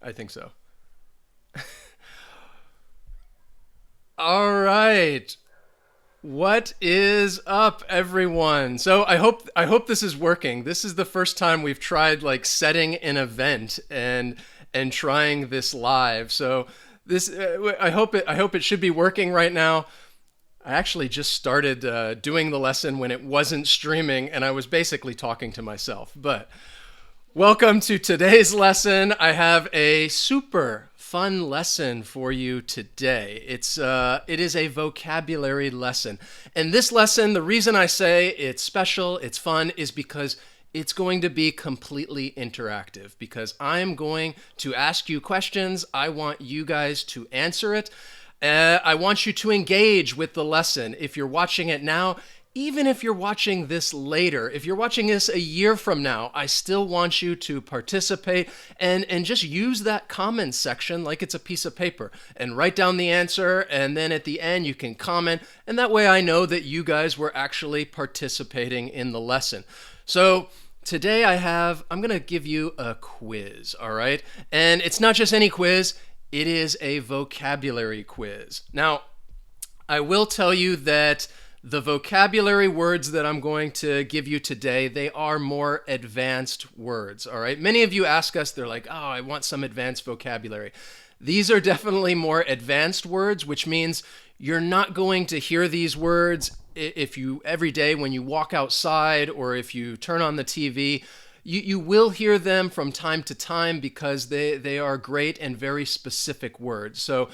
I think so. All right. What is up, everyone? So I hope this is working. This is the first time we've tried like setting an event and trying this live. So this I hope it should be working right now. I actually just started doing the lesson when it wasn't streaming, and I was basically talking to myself. But welcome to today's lesson. I have a super fun lesson for you today. It is a vocabulary lesson. And this lesson, the reason I say it's special, it's fun, is because it's going to be completely interactive because I'm going to ask you questions. I want you guys to answer it. I want you to engage with the lesson. If you're watching it now, even if you're watching this later, if you're watching this a year from now, I still want you to participate and just use that comments section like it's a piece of paper and write down the answer. And then at the end, you can comment. And that way I know that you guys were actually participating in the lesson. So today I'm going to give you a quiz, all right? And it's not just any quiz. It is a vocabulary quiz. Now, I will tell you that the vocabulary words that I'm going to give you today, they are more advanced words, all right? Many of you ask us, they're like, oh, I want some advanced vocabulary. These are definitely more advanced words, which means you're not going to hear these words if you every day when you walk outside or if you turn on the TV. You will hear them from time to time because they are great and very specific words. So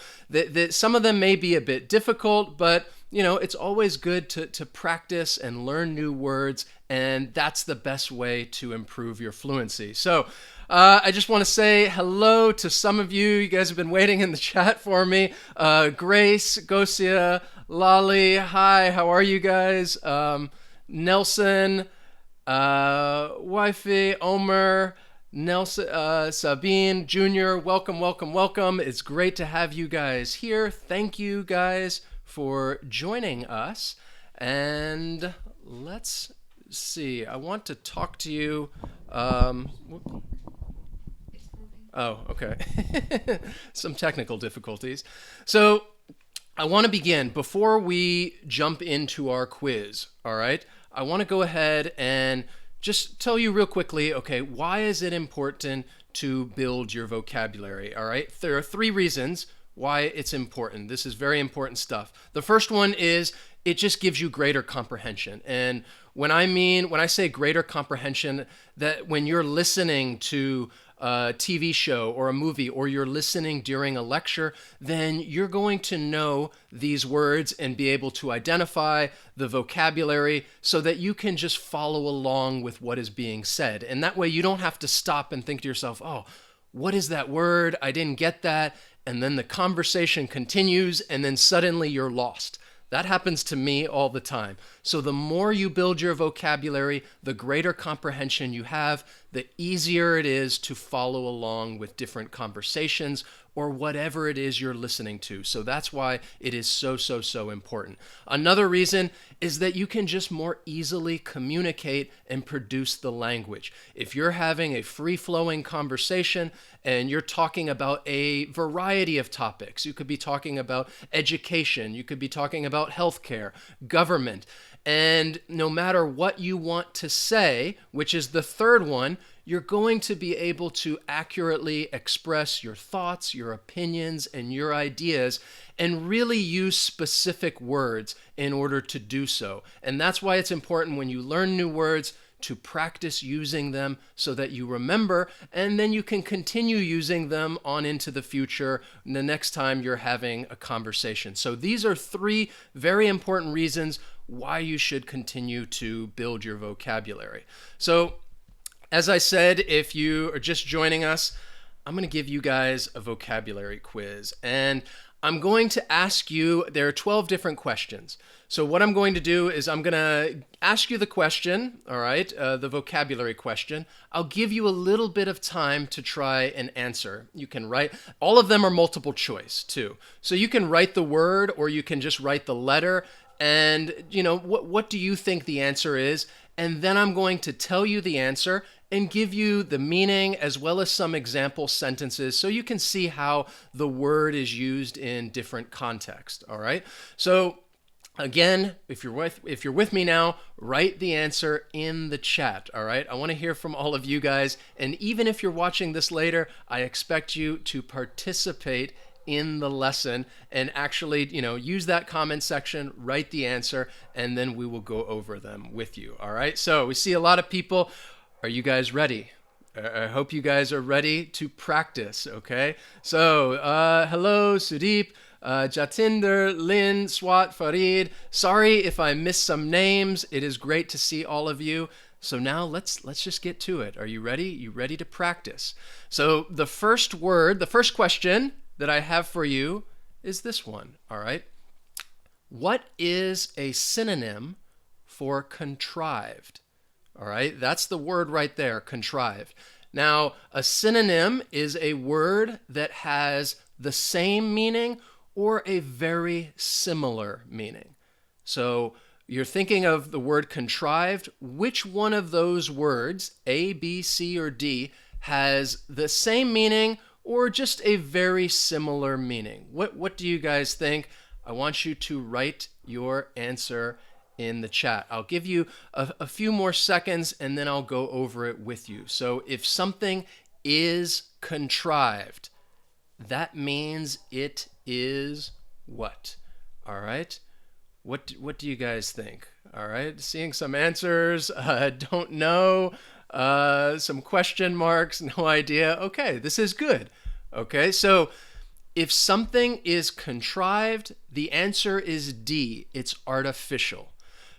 some of them may be a bit difficult, but it's always good to practice and learn new words, and that's the best way to improve your fluency. So I just want to say hello to some of you. You guys have been waiting in the chat for me. Grace, Gosia, Lali, hi, how are you guys? Nelson, Wifey, Omer, Nelson, Sabine, Junior, welcome, welcome, welcome. It's great to have you guys here. Thank you guys for joining us. And let's see. I want to talk to you. Oh, okay. Some technical difficulties. So I want to begin before we jump into our quiz. All right. I want to go ahead and just tell you real quickly, okay, why is it important to build your vocabulary? All right. There are three reasons why it's important. This is very important stuff. The first one is it just gives you greater comprehension. And when I say greater comprehension, that when you're listening to a TV show or a movie, or you're listening during a lecture, then you're going to know these words and be able to identify the vocabulary so that you can just follow along with what is being said. And that way you don't have to stop and think to yourself, oh, what is that word? I didn't get that. And then the conversation continues, and then suddenly you're lost. That happens to me all the time. So the more you build your vocabulary, the greater comprehension you have, the easier it is to follow along with different conversations or whatever it is you're listening to. So that's why it is so, so, so important. Another reason is that you can just more easily communicate and produce the language. If you're having a free-flowing conversation and you're talking about a variety of topics, you could be talking about education, you could be talking about healthcare, government, and no matter what you want to say, which is the third one, you're going to be able to accurately express your thoughts, your opinions, and your ideas, and really use specific words in order to do so. And that's why it's important when you learn new words to practice using them so that you remember, and then you can continue using them on into the future the next time you're having a conversation. So these are three very important reasons why you should continue to build your vocabulary. So as I said, if you are just joining us, I'm going to give you guys a vocabulary quiz. And I'm going to ask you, there are 12 different questions. So what I'm going to do is I'm going to ask you the question, all right, the vocabulary question. I'll give you a little bit of time to try and answer. You can write, all of them are multiple choice too. So you can write the word or you can just write the letter. And, what do you think the answer is? And then I'm going to tell you the answer, and give you the meaning as well as some example sentences so you can see how the word is used in different contexts. All right. So again, if you're with me now, write the answer in the chat, all right? I want to hear from all of you guys, and even if you're watching this later, I expect you to participate in the lesson and actually, use that comment section, write the answer, and then we will go over them with you, all right? So we see a lot of people. Are you guys ready? I hope you guys are ready to practice, okay? So, hello, Sudeep. Jatinder, Lynn, Swat, Farid. Sorry if I missed some names. It is great to see all of you. So now let's just get to it. Are you ready? You ready to practice? So the first question that I have for you is this one, all right? What is a synonym for contrived? All right, that's the word right there, contrived. Now, a synonym is a word that has the same meaning or a very similar meaning. So you're thinking of the word contrived. Which one of those words, A, B, C, or D, has the same meaning or just a very similar meaning? What do you guys think? I want you to write your answer in the chat. I'll give you a few more seconds and then I'll go over it with you. So if something is contrived, that means it is what? All right. What do you guys think? All right. Seeing some answers. Don't know. Some question marks. No idea. Okay. This is good. Okay. So if something is contrived, the answer is D. It's artificial.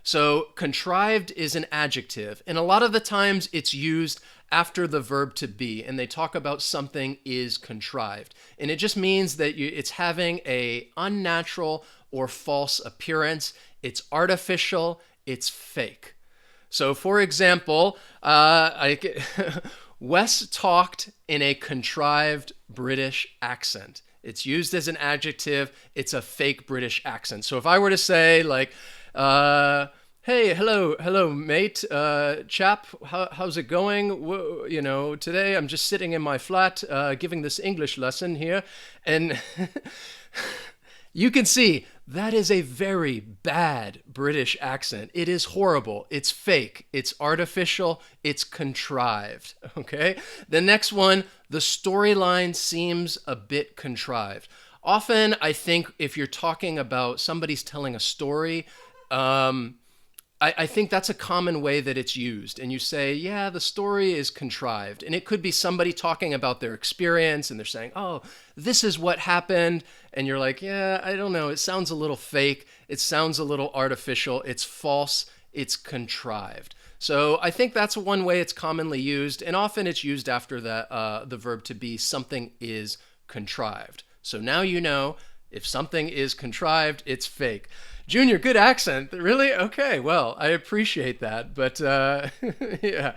So contrived is an adjective, and a lot of the times it's used after the verb to be, and they talk about something is contrived. And it just means that it's having a unnatural or false appearance. It's artificial. It's fake. So for example, Wes talked in a contrived British accent. It's used as an adjective. It's a fake British accent. So if I were to say like, hey, hello, mate, chap, how's it going? Today I'm just sitting in my flat giving this English lesson here, and you can see that is a very bad British accent. It is horrible. It's fake. It's artificial. It's contrived. Okay? The next one, the storyline seems a bit contrived. Often, I think if you're talking about somebody's telling a story, I think that's a common way that it's used. And you say, yeah, the story is contrived. And it could be somebody talking about their experience and they're saying, oh, this is what happened. And you're like, yeah, I don't know. It sounds a little fake. It sounds a little artificial. It's false. It's contrived. So I think that's one way it's commonly used. And often it's used after the verb to be. Something is contrived. So now you know if something is contrived, it's fake. Junior, good accent. Really? Okay, well, I appreciate that. But yeah,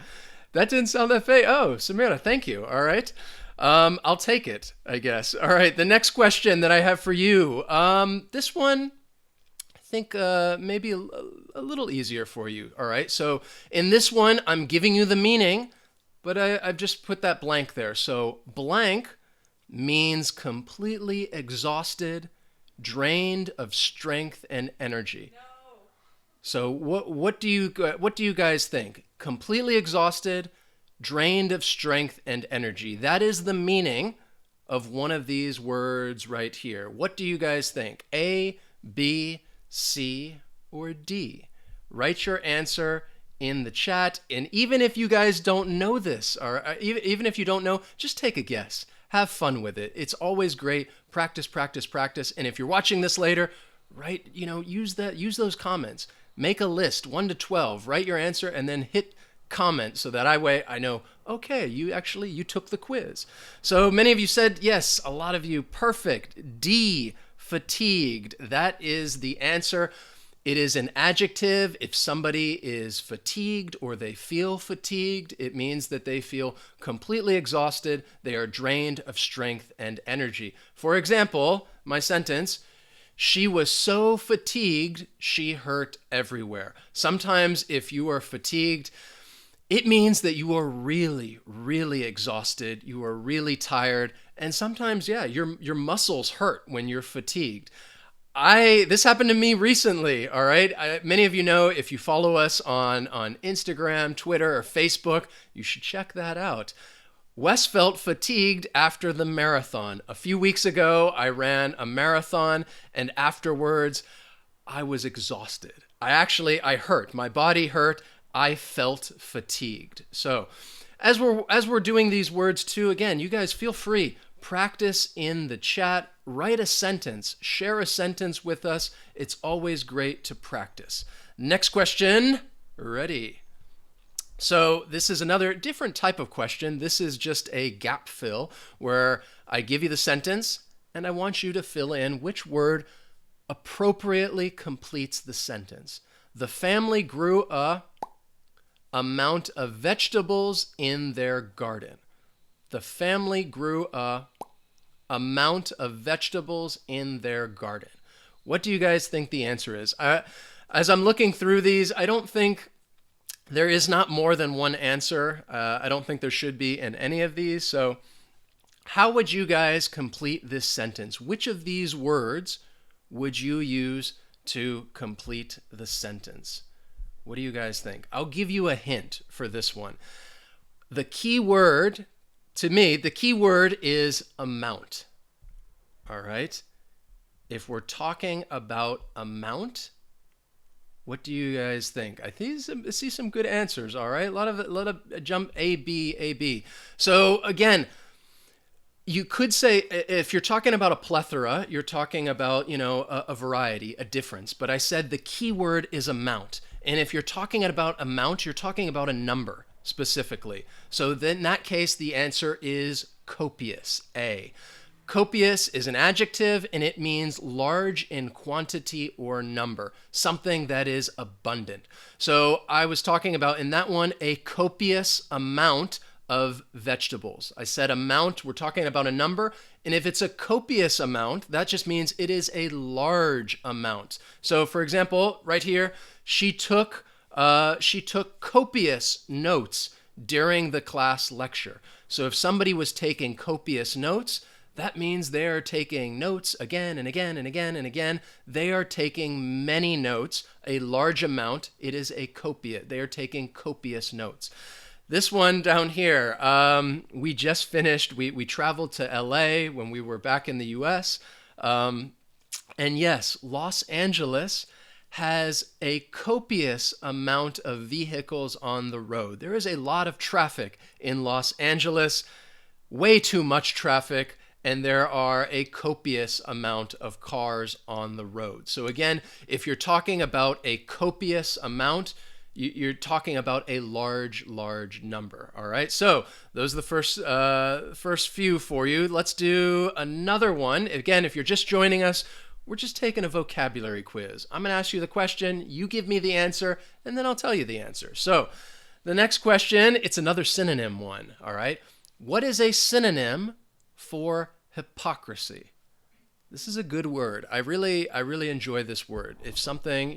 that didn't sound that fake. Oh, Samira, thank you. All right. I'll take it, I guess. All right, the next question that I have for you. This one, I think maybe a little easier for you. All right, so in this one, I'm giving you the meaning, but I've just put that blank there. So blank means completely exhausted, drained of strength and energy. No. So what do you guys think? Completely exhausted, drained of strength and energy. That is the meaning of one of these words right here. What do you guys think? A, B, C, or D? Write your answer in the chat. And even if you guys don't know this, or even if you don't know, just take a guess. Have fun with it. It's always great. Practice, practice, practice. And if you're watching this later, use those comments. Make a list, 1 to 12. Write your answer and then hit comment so that I know, okay, you took the quiz. So many of you said yes, a lot of you perfect. D, fatigued. That is the answer. It is an adjective. If somebody is fatigued or they feel fatigued, it means that they feel completely exhausted. They are drained of strength and energy. For example, my sentence, she was so fatigued, she hurt everywhere. Sometimes if you are fatigued, It means that you are really, really exhausted. You are really tired. And sometimes, yeah, your muscles hurt when you're fatigued. This happened to me recently, all right? Many of you know, if you follow us on Instagram, Twitter, or Facebook, you should check that out. Wes felt fatigued after the marathon. A few weeks ago, I ran a marathon, and afterwards, I was exhausted. I hurt. My body hurt. I felt fatigued. So, as we're doing these words too, again, you guys feel free. Practice in the chat. Write a sentence. Share a sentence with us. It's always great to practice. Next question. Ready? So this is another different type of question. This is just a gap fill where I give you the sentence and I want you to fill in which word appropriately completes the sentence. The family grew a amount of vegetables in their garden. The family grew a amount of vegetables in their garden. What do you guys think the answer is? As I'm looking through these, I don't think there is not more than one answer. I don't think there should be in any of these. So how would you guys complete this sentence? Which of these words would you use to complete the sentence? What do you guys think? I'll give you a hint for this one. The key word, to me, the key word is amount. All right? If we're talking about amount, what do you guys think? I see some good answers, all right? A lot of jump A, B, A, B. So again, you could say, if you're talking about a plethora, you're talking about, a variety, a difference. But I said the key word is amount. And if you're talking about amount, you're talking about a number specifically. So then in that case, the answer is copious, A. Copious is an adjective, and it means large in quantity or number, something that is abundant. So I was talking about, in that one, a copious amount of vegetables. I said amount, we're talking about a number, and if it's a copious amount, that just means it is a large amount. So for example, right here, she took copious notes during the class lecture. So if somebody was taking copious notes, that means they are taking notes again and again and again and again. They are taking many notes, a large amount. It is a copious. They are taking copious notes. This one down here, we just finished. We traveled to LA when we were back in the US. And yes, Los Angeles has a copious amount of vehicles on the road. There is a lot of traffic in Los Angeles, way too much traffic. And there are a copious amount of cars on the road. So again, if you're talking about a copious amount, you're talking about a large number. All right. So those are the first few for you. Let's do another one. Again, if you're just joining us, we're just taking a vocabulary quiz. I'm going to ask you the question, you give me the answer, and then I'll tell you the answer. So the next question, it's another synonym one. All right. What is a synonym for hypocrisy? This is a good word. I really enjoy this word. If something,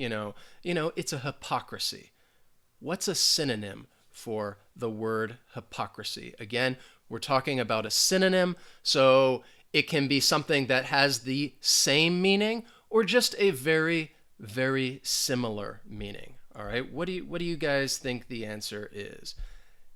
it's a hypocrisy. What's a synonym for the word hypocrisy? Again, we're talking about a synonym, so it can be something that has the same meaning or just a very, very similar meaning. All right. What do you guys think the answer is?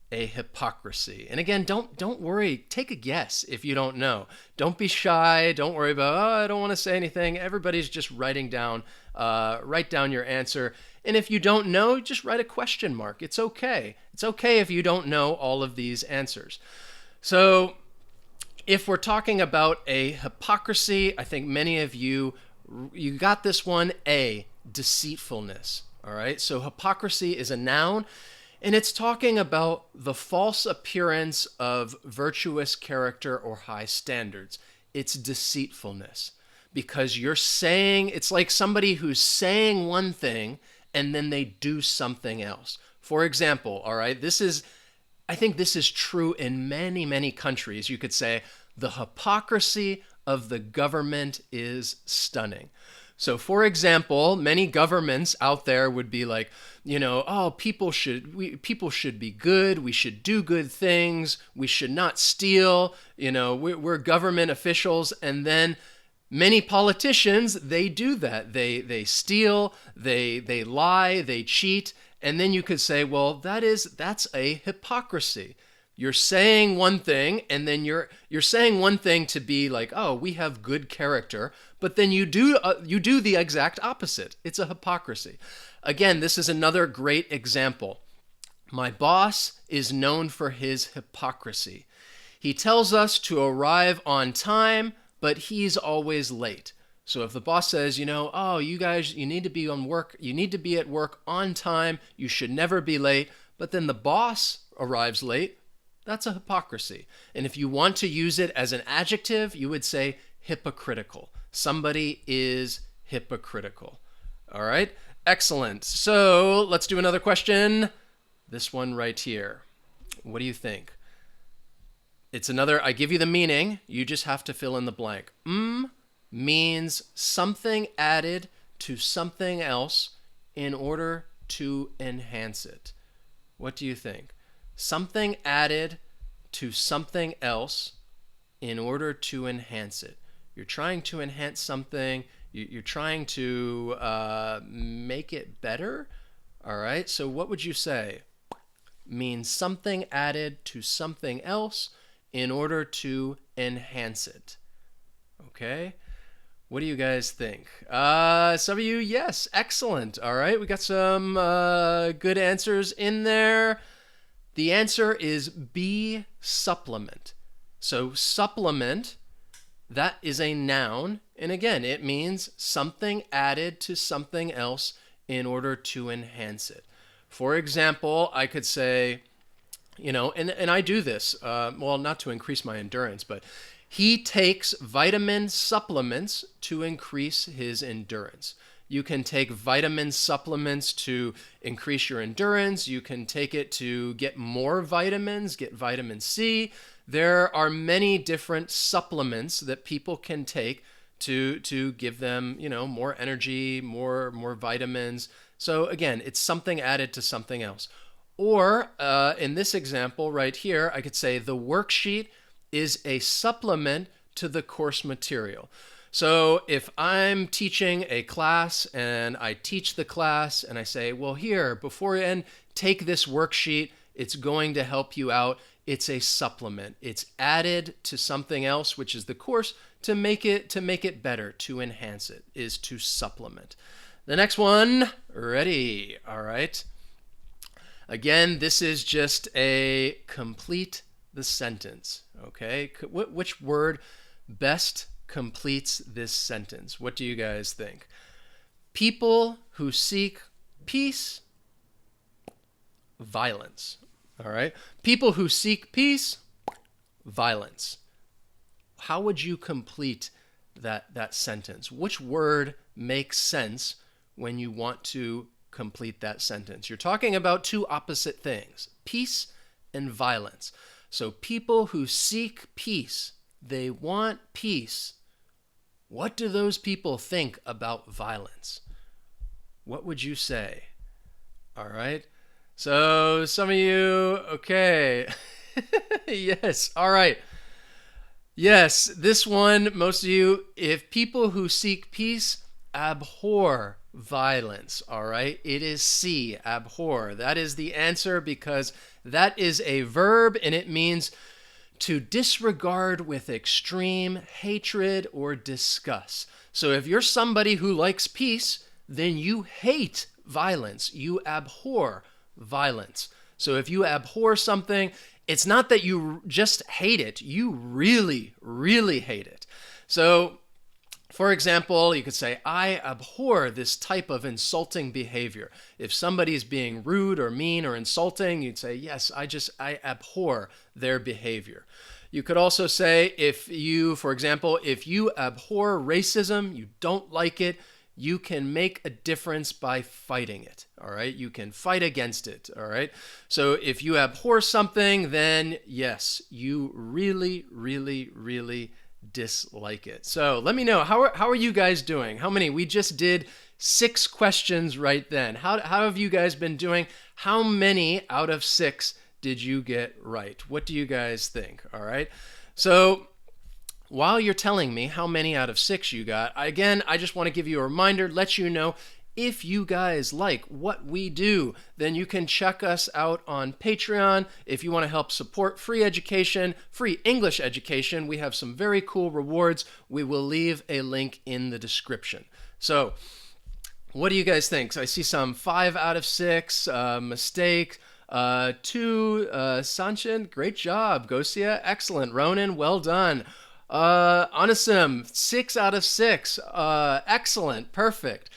A hypocrisy. And again, don't worry. Take a guess if you don't know. Don't be shy. Don't worry about, I don't want to say anything. Everybody's just write down your answer. And if you don't know, just write a question mark. It's okay. It's okay if you don't know all of these answers. So if we're talking about a hypocrisy, I think many of you got this one, A, deceitfulness. All right. So hypocrisy is a noun. And it's talking about the false appearance of virtuous character or high standards. It's deceitfulness because it's like somebody who's saying one thing and then they do something else. For example, all right, I think this is true in many, many countries. You could say the hypocrisy of the government is stunning. So, for example, many governments out there would be like, oh, people should be good. We should do good things. We should not steal. We're government officials, and then many politicians, they do that. They steal. They lie. They cheat. And then you could say, well, that's a hypocrisy. You're saying one thing, and then you're saying one thing to be like, oh, we have good character, but then you do the exact opposite. It's a hypocrisy. Again, this is another great example. My boss is known for his hypocrisy. He tells us to arrive on time, but he's always late. So if the boss says, oh, you guys, you need to be at work on time, you should never be late, but then the boss arrives late, that's a hypocrisy. And if you want to use it as an adjective, you would say hypocritical. Somebody is hypocritical. All right? Excellent. So let's do another question. This one right here. What do you think? It's another, I give you the meaning. You just have to fill in the blank. Means something added to something else in order to enhance it. What do you think? Something added to something else in order to enhance it. You're trying to enhance something. You're trying to make it better. All right. So what would you say? Means something added to something else in order to enhance it. Okay. What do you guys think? Some of you, yes. Excellent. All right. We got some good answers in there. The answer is B, supplement. So supplement, that is a noun. And again, it means something added to something else in order to enhance it. For example, I could say, and I do this, well, not to increase my endurance, but he takes vitamin supplements to increase his endurance. You can take vitamin supplements to increase your endurance. You can take it to get more vitamins, get vitamin C. There are many different supplements that people can take to give them, more energy, more vitamins. So again, it's something added to something else. Or in this example right here, I could say the worksheet is a supplement to the course material. So if I'm teaching a class and I teach the class and I say, well, here, before you end, take this worksheet. It's going to help you out. It's a supplement. It's added to something else, which is the course, to make it better, to enhance it, is to supplement. The next one, ready? All right. Again, this is just a complete the sentence. Okay. Which word best completes this sentence? What do you guys think? People who seek peace, violence. All right. People who seek peace, violence. How would you complete that sentence? Which word makes sense when you want to complete that sentence? You're talking about two opposite things, peace and violence. So people who seek peace, they want peace. What do those people think about violence? What would you say? All right. So some of you, okay. Yes. All right. Yes, this one, most of you, if people who seek peace abhor violence, all right? It is C, abhor. That is the answer because that is a verb and it means to disregard with extreme hatred or disgust. So if you're somebody who likes peace, then you hate violence. You abhor violence. So if you abhor something, it's not that you just hate it. You really, really hate it. So, for example, you could say, I abhor this type of insulting behavior. If somebody's being rude or mean or insulting, you'd say, yes, I abhor their behavior. You could also say, for example, if you abhor racism, you don't like it, you can make a difference by fighting it, all right? You can fight against it, all right? So if you abhor something, then yes, you really, really, really dislike it. So let me know, how are you guys doing? How many? We just did 6 questions right then. How have you guys been doing? How many out of 6 did you get right? What do you guys think? All right. So while you're telling me how many out of 6 you got, again, I just want to give you a reminder, let you know, if you guys like what we do, then you can check us out on Patreon. If you want to help support free education, free English education, we have some very cool rewards. We will leave a link in the description. So, what do you guys think? I see some 5 out of 6, mistake, 2, Sanchin, great job. Gosia, excellent. Ronan, well done. Anasim, 6 out of 6, excellent, perfect.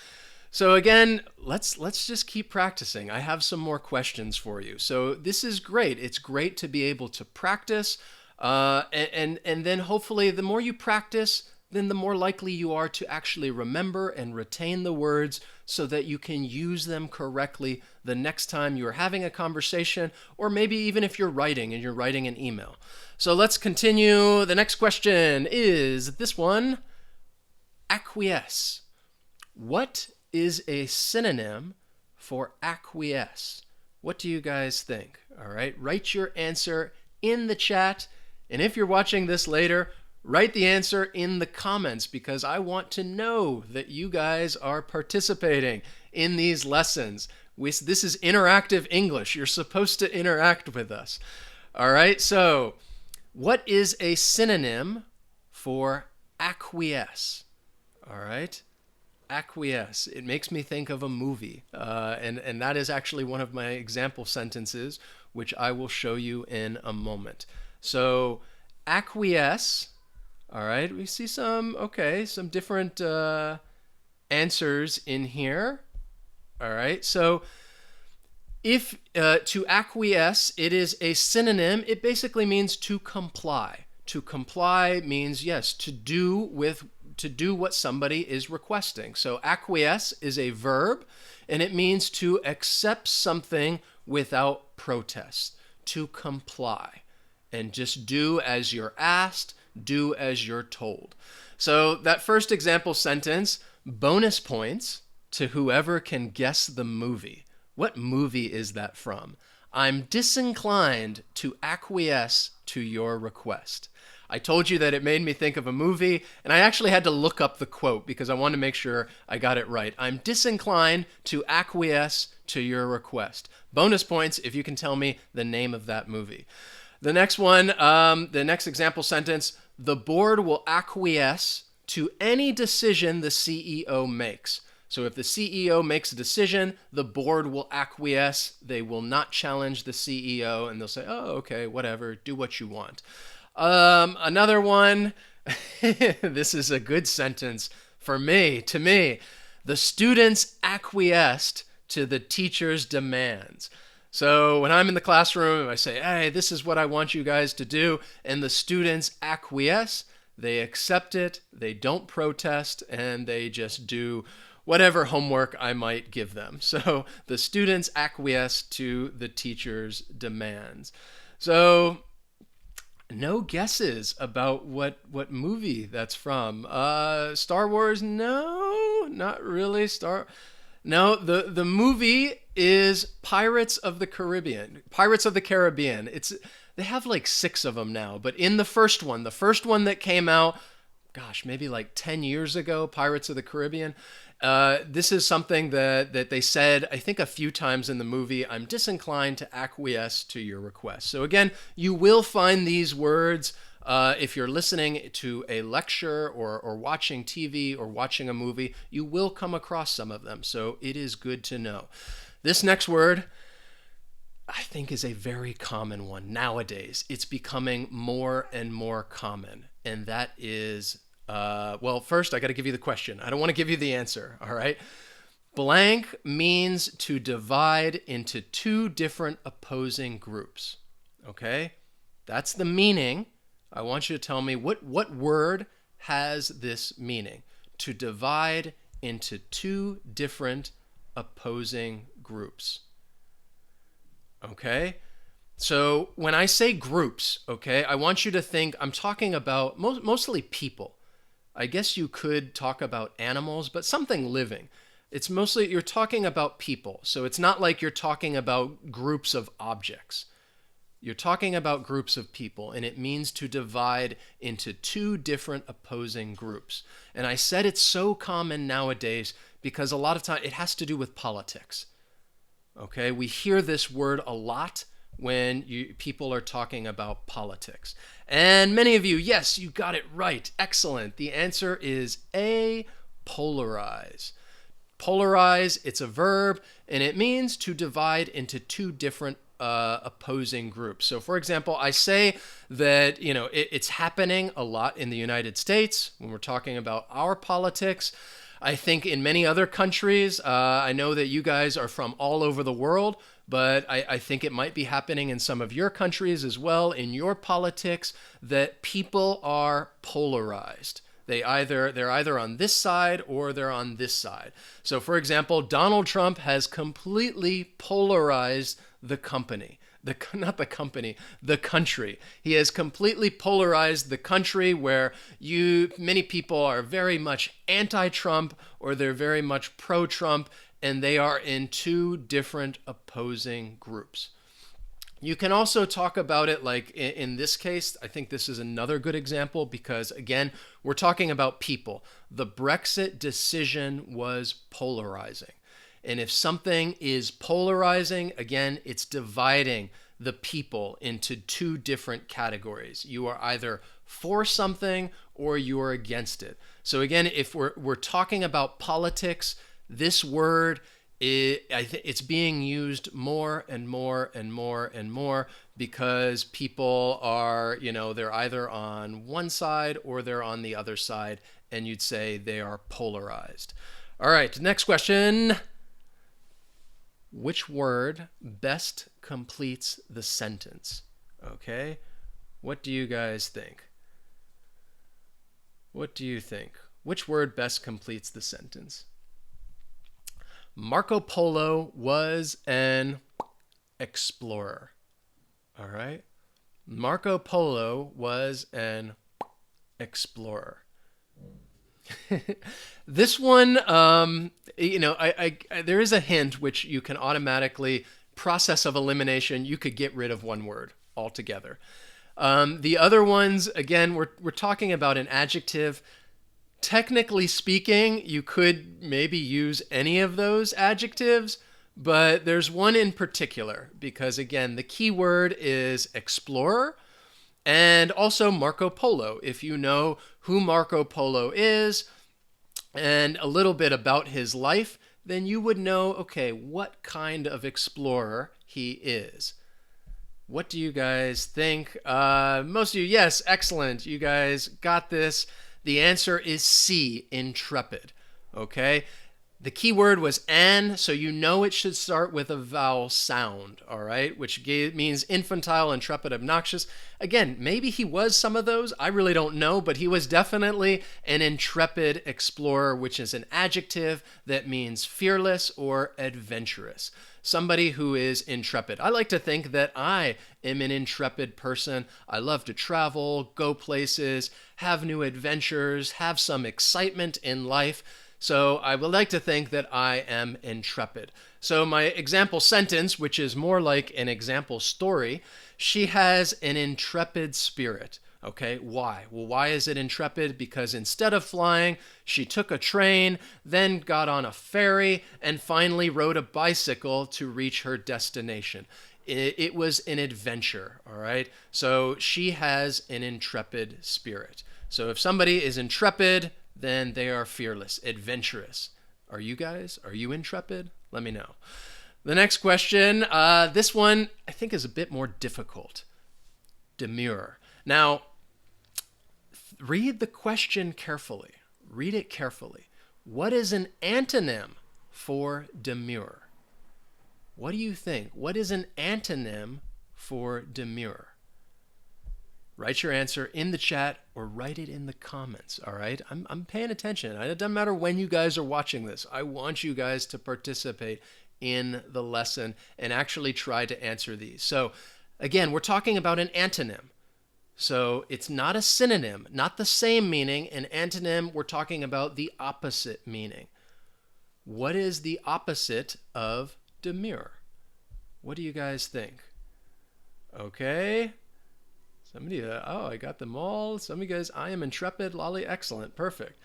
So again, let's just keep practicing. I have some more questions for you. So this is great. It's great to be able to practice, and then hopefully the more you practice, then the more likely you are to actually remember and retain the words so that you can use them correctly the next time you're having a conversation, or maybe even if you're writing and you're writing an email. So let's continue. The next question is this one: acquiesce. What is a synonym for acquiesce? What do you guys think? All right, write your answer in the chat. And if you're watching this later, write the answer in the comments, because I want to know that you guys are participating in these lessons. This is interactive English. You're supposed to interact with us. All right, so what is a synonym for acquiesce? All right. Acquiesce. It makes me think of a movie, and that is actually one of my example sentences, which I will show you in a moment. So acquiesce, all right, we see some different answers in here. All right, so if to acquiesce, it is a synonym. It basically means to comply. To comply means, yes, to do what somebody is requesting. So acquiesce is a verb, and it means to accept something without protest, to comply, and just do as you're asked, do as you're told. So that first example sentence, bonus points to whoever can guess the movie. What movie is that from? I'm disinclined to acquiesce to your request. I told you that it made me think of a movie, and I actually had to look up the quote because I wanted to make sure I got it right. I'm disinclined to acquiesce to your request. Bonus points if you can tell me the name of that movie. The next one, the next example sentence, the board will acquiesce to any decision the CEO makes. So if the CEO makes a decision, the board will acquiesce. They will not challenge the CEO, and they'll say, oh, okay, whatever, do what you want. Another one, this is a good sentence to me. The students acquiesced to the teacher's demands. So when I'm in the classroom, I say, hey, this is what I want you guys to do, and the students acquiesce, they accept it, they don't protest, and they just do whatever homework I might give them. So the students acquiesce to the teacher's demands. So no guesses about what movie that's from. Star Wars? No, not really. No, the movie is Pirates of the Caribbean. Pirates of the Caribbean. They have like 6 of them now, but in the first one that came out, gosh, maybe like 10 years ago, Pirates of the Caribbean. This is something that they said, I think, a few times in the movie. I'm disinclined to acquiesce to your request. So again, you will find these words if you're listening to a lecture or watching TV or watching a movie. You will come across some of them. So it is good to know. This next word, I think, is a very common one nowadays. It's becoming more and more common. And that is, well, first I got to give you the question. I don't want to give you the answer, all right? Blank means to divide into 2 different opposing groups, okay? That's the meaning. I want you to tell me what word has this meaning. To divide into 2 different opposing groups. Okay? So when I say groups, okay, I want you to think I'm talking about mostly people. I guess you could talk about animals, but something living. It's mostly you're talking about people. So it's not like you're talking about groups of objects. You're talking about groups of people, and it means to divide into two different opposing groups. And I said it's so common nowadays because a lot of time it has to do with politics. Okay, we hear this word a lot when people are talking about politics. And many of you, yes, you got it right. Excellent. The answer is A, polarize. Polarize, it's a verb, and it means to divide into two different opposing groups. So, for example, I say that it's happening a lot in the United States when we're talking about our politics. I think in many other countries, I know that you guys are from all over the world, but I think it might be happening in some of your countries as well, in your politics, that people are polarized. They're either on this side or they're on this side. So, for example, Donald Trump has completely polarized the company. Not the company, the country. He has completely polarized the country where many people are very much anti-Trump or they're very much pro-Trump, and they are in two different opposing groups. You can also talk about it like in this case. I think this is another good example because, again, we're talking about people. The Brexit decision was polarizing. And if something is polarizing, again, it's dividing the people into two different categories. You are either for something or you are against it. So again, if we're talking about politics, this word it's being used more and more and more and more because people are, they're either on one side or they're on the other side, and you'd say they are polarized. All right, next question. Which word best completes the sentence? Okay, what do you guys think? What do you think? Which word best completes the sentence? Marco Polo was an explorer. All right? Marco Polo was an explorer. This one, there is a hint which you can automatically, process of elimination, you could get rid of one word altogether. The other ones, again, we're talking about an adjective. Technically speaking, you could maybe use any of those adjectives, but there's one in particular because, again, the key word is explorer and also Marco Polo. If you know who Marco Polo is and a little bit about his life, then you would know, okay, what kind of explorer he is. What do you guys think? Most of you, yes, excellent. You guys got this. The answer is C, intrepid. Okay? The key word was an, so you know it should start with a vowel sound, all right? Which means infantile, intrepid, obnoxious. Again, maybe he was some of those. I really don't know, but he was definitely an intrepid explorer, which is an adjective that means fearless or adventurous. Somebody who is intrepid. I like to think that I am an intrepid person. I love to travel, go places, have new adventures, have some excitement in life. So I would like to think that I am intrepid. So my example sentence, which is more like an example story, she has an intrepid spirit. Okay, why? Well, why is it intrepid? Because instead of flying, she took a train, then got on a ferry, and finally rode a bicycle to reach her destination. It was an adventure, all right? So she has an intrepid spirit. So if somebody is intrepid, then they are fearless, adventurous. Are you guys? Are you intrepid? Let me know. The next question, this one I think is a bit more difficult. Demure. Now, read the question carefully. Read it carefully. What is an antonym for demure? What do you think? What is an antonym for demure? Write your answer in the chat or write it in the comments, all right? I'm paying attention. It doesn't matter when you guys are watching this. I want you guys to participate in the lesson and actually try to answer these. So Again, we're talking about an antonym. So it's not a synonym, not the same meaning. An antonym, we're talking about the opposite meaning. What is the opposite of demure? What do you guys think? Okay. Somebody, I got them all. Some of you guys, I am intrepid, lolly, excellent, perfect.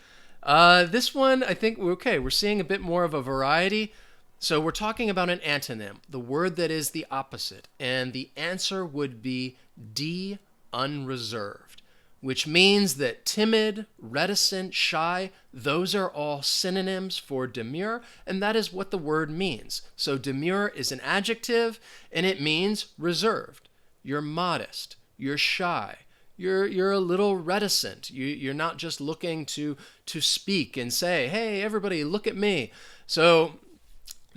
This one, I think, okay, we're seeing a bit more of a variety. So we're talking about an antonym, the word that is the opposite. And the answer would be D, unreserved, which means that timid, reticent, shy, those are all synonyms for demure, and that is what the word means. So demure is an adjective, and it means reserved. You're modest. You're shy. You're a little reticent. You're not just looking to speak and say, hey, everybody, look at me. So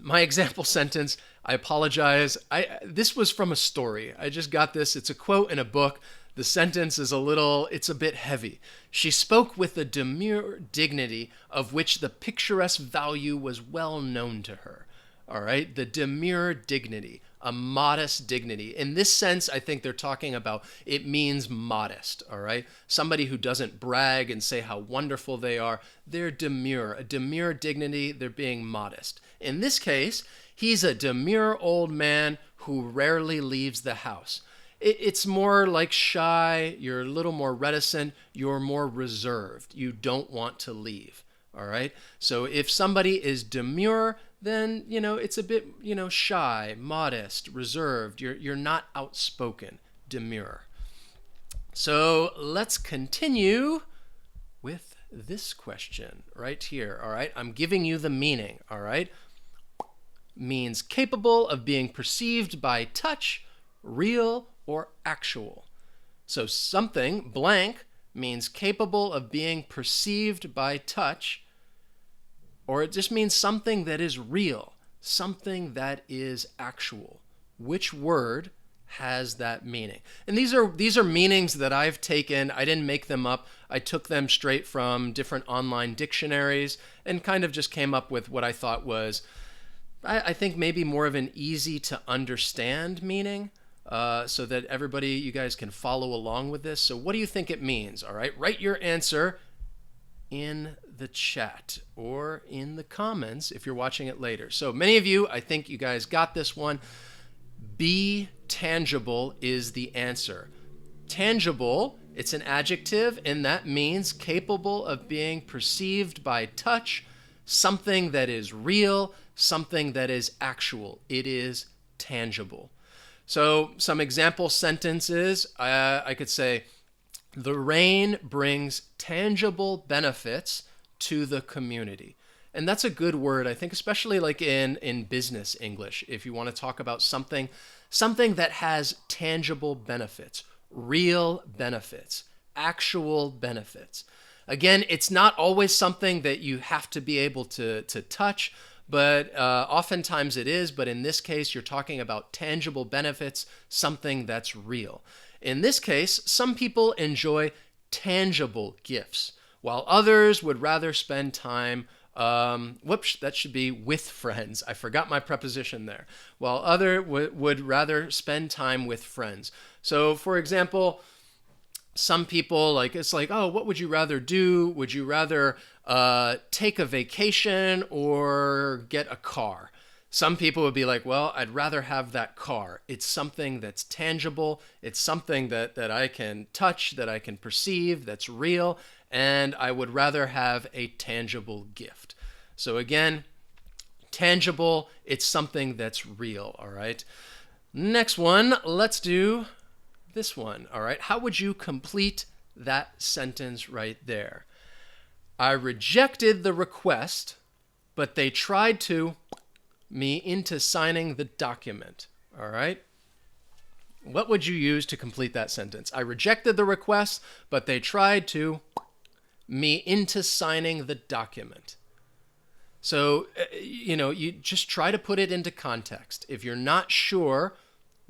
my example sentence, I apologize. This was from a story. I just got this. It's a quote in a book. The sentence is it's a bit heavy. She spoke with a demure dignity of which the picturesque value was well known to her. All right, the demure dignity, a modest dignity. In this sense, I think they're talking about it means modest, all right? Somebody who doesn't brag and say how wonderful they are, they're demure. A demure dignity, they're being modest. In this case, he's a demure old man who rarely leaves the house. It's more like shy, you're a little more reticent, you're more reserved. You don't want to leave, all right? So if somebody is demure, then, it's a bit, shy, modest, reserved. You're not outspoken, demure. So let's continue with this question right here, all right? I'm giving you the meaning, all right? Means capable of being perceived by touch, real or actual. So something, blank, means capable of being perceived by touch, or it just means something that is real, something that is actual. Which word has that meaning? And these are meanings that I've taken. I didn't make them up. I took them straight from different online dictionaries and kind of just came up with what I thought was, I think maybe more of an easy to understand meaning, so that everybody, you guys can follow along with this. So what do you think it means? All right, write your answer in the chat or in the comments if you're watching it later. So many of you, I think you guys got this one. Be tangible is the answer. Tangible, it's an adjective, and that means capable of being perceived by touch, something that is real, something that is actual. It is tangible. So some example sentences, I could say, the rain brings tangible benefits to the community. And that's a good word, I think, especially like in business English, if you want to talk about something that has tangible benefits, real benefits, actual benefits. Again, it's not always something that you have to be able to touch, but oftentimes it is. But in this case, you're talking about tangible benefits, something that's real. In this case, some people enjoy tangible gifts, while others would rather spend time, that should be with friends. I forgot my preposition there. While other would rather spend time with friends. So, for example, some people, it's like, oh, what would you rather do? Would you rather take a vacation or get a car? Some people would be like, well, I'd rather have that car. It's something that's tangible. It's something that I can touch, that I can perceive, that's real. And I would rather have a tangible gift. So again, tangible, it's something that's real, all right? Next one, let's do this one, all right? How would you complete that sentence right there? I rejected the request, but they tried to me into signing the document, all right? What would you use to complete that sentence? I rejected the request, but they tried to me into signing the document. So, you just try to put it into context. If you're not sure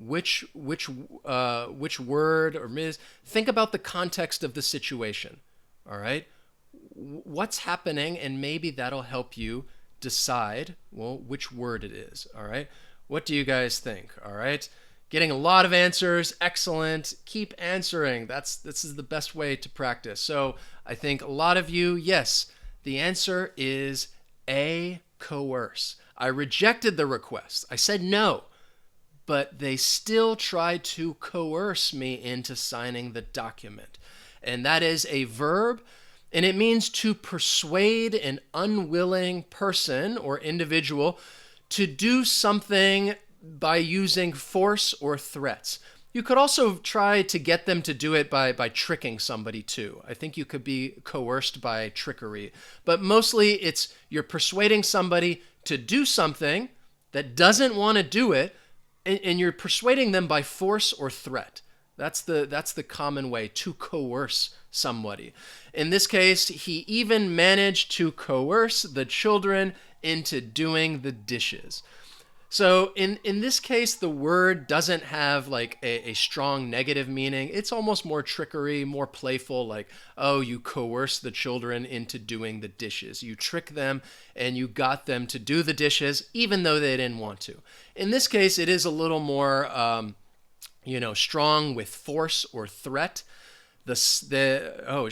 which word or think about the context of the situation, all right? What's happening, and maybe that'll help you decide, which word it is, all right? What do you guys think, all right? Getting a lot of answers. Excellent. Keep answering. This is the best way to practice. So I think a lot of you, yes, the answer is A, coerce. I rejected the request. I said no, but they still tried to coerce me into signing the document. And that is a verb, and it means to persuade an unwilling person or individual to do something by using force or threats. You could also try to get them to do it by tricking somebody too. I think you could be coerced by trickery. But mostly it's you're persuading somebody to do something that doesn't want to do it, and you're persuading them by force or threat. That's the common way to coerce somebody. In this case, he even managed to coerce the children into doing the dishes. So in this case, the word doesn't have like a strong negative meaning. It's almost more trickery, more playful, like, oh, you coerce the children into doing the dishes. You trick them and you got them to do the dishes even though they didn't want to. In this case, it is a little more, strong with force or threat. It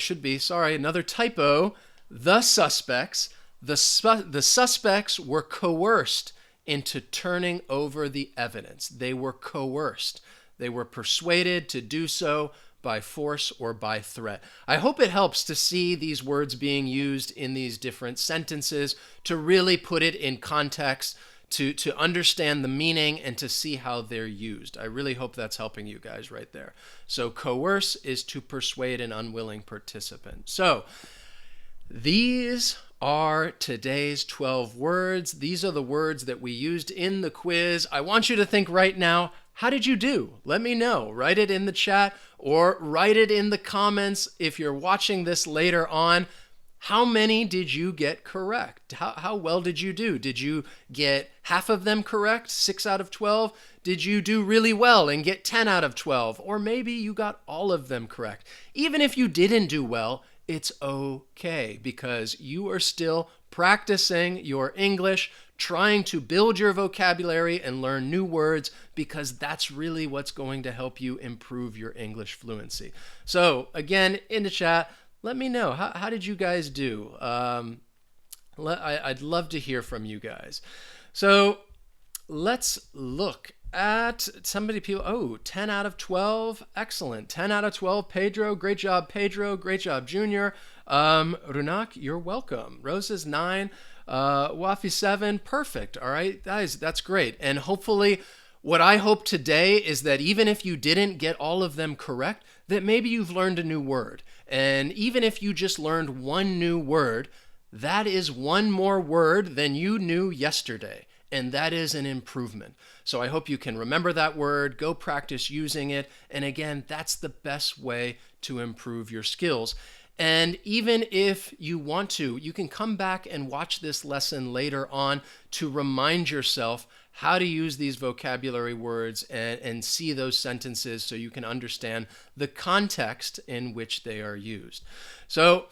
should be, another typo. The suspects were coerced into turning over the evidence. They were coerced. They were persuaded to do so by force or by threat. I hope it helps to see these words being used in these different sentences, to really put it in context, to understand the meaning and to see how they're used. I really hope that's helping you guys right there. So coerce is to persuade an unwilling participant. So these are today's 12 words. These are the words that we used in the quiz. I want you to think right now, how did you do? Let me know. Write it in the chat or write it in the comments if you're watching this later on. How many did you get correct? How well did you do? Did you get half of them correct, 6 out of 12? Did you do really well and get 10 out of 12? Or maybe you got all of them correct. Even if you didn't do well, it's okay, because you are still practicing your English, trying to build your vocabulary and learn new words, because that's really what's going to help you improve your English fluency. So again, in the chat, let me know, how did you guys do? I'd love to hear from you guys. So let's look at people. Oh, 10 out of 12. Excellent. 10 out of 12. Pedro. Great job, Pedro. Great job, Junior. Runak, you're welcome. Rose is 9. Wafi 7. Perfect. All right, guys, that's great. And hopefully, what I hope today is that even if you didn't get all of them correct, that maybe you've learned a new word. And even if you just learned one new word, that is one more word than you knew yesterday. And that is an improvement. So I hope you can remember that word, go practice using it. And again, that's the best way to improve your skills. And even if you want to, you can come back and watch this lesson later on to remind yourself how to use these vocabulary words and see those sentences so you can understand the context in which they are used. So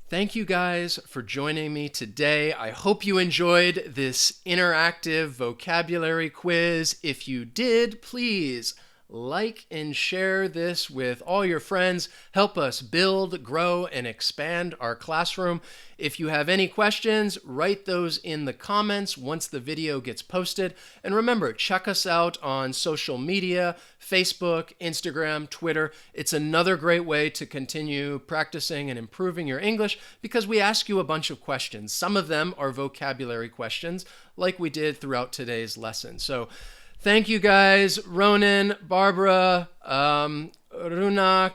thank you guys for joining me today. I hope you enjoyed this interactive vocabulary quiz. If you did, please like and share this with all your friends. Help us build, grow, and expand our classroom. If you have any questions, write those in the comments once the video gets posted. And remember, check us out on social media, Facebook, Instagram, Twitter. It's another great way to continue practicing and improving your English because we ask you a bunch of questions. Some of them are vocabulary questions like we did throughout today's lesson. So thank you guys, Ronan, Barbara, Runak,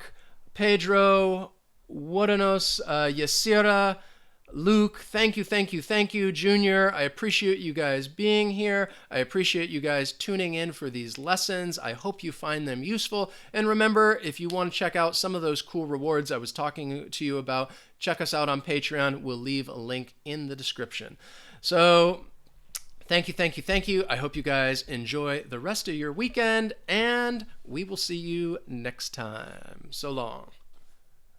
Pedro, Wodanos, Yasira, Luke. Thank you, Junior. I appreciate you guys being here. I appreciate you guys tuning in for these lessons. I hope you find them useful. And remember, if you want to check out some of those cool rewards I was talking to you about, check us out on Patreon. We'll leave a link in the description. So thank you. I hope you guys enjoy the rest of your weekend, and we will see you next time. So long.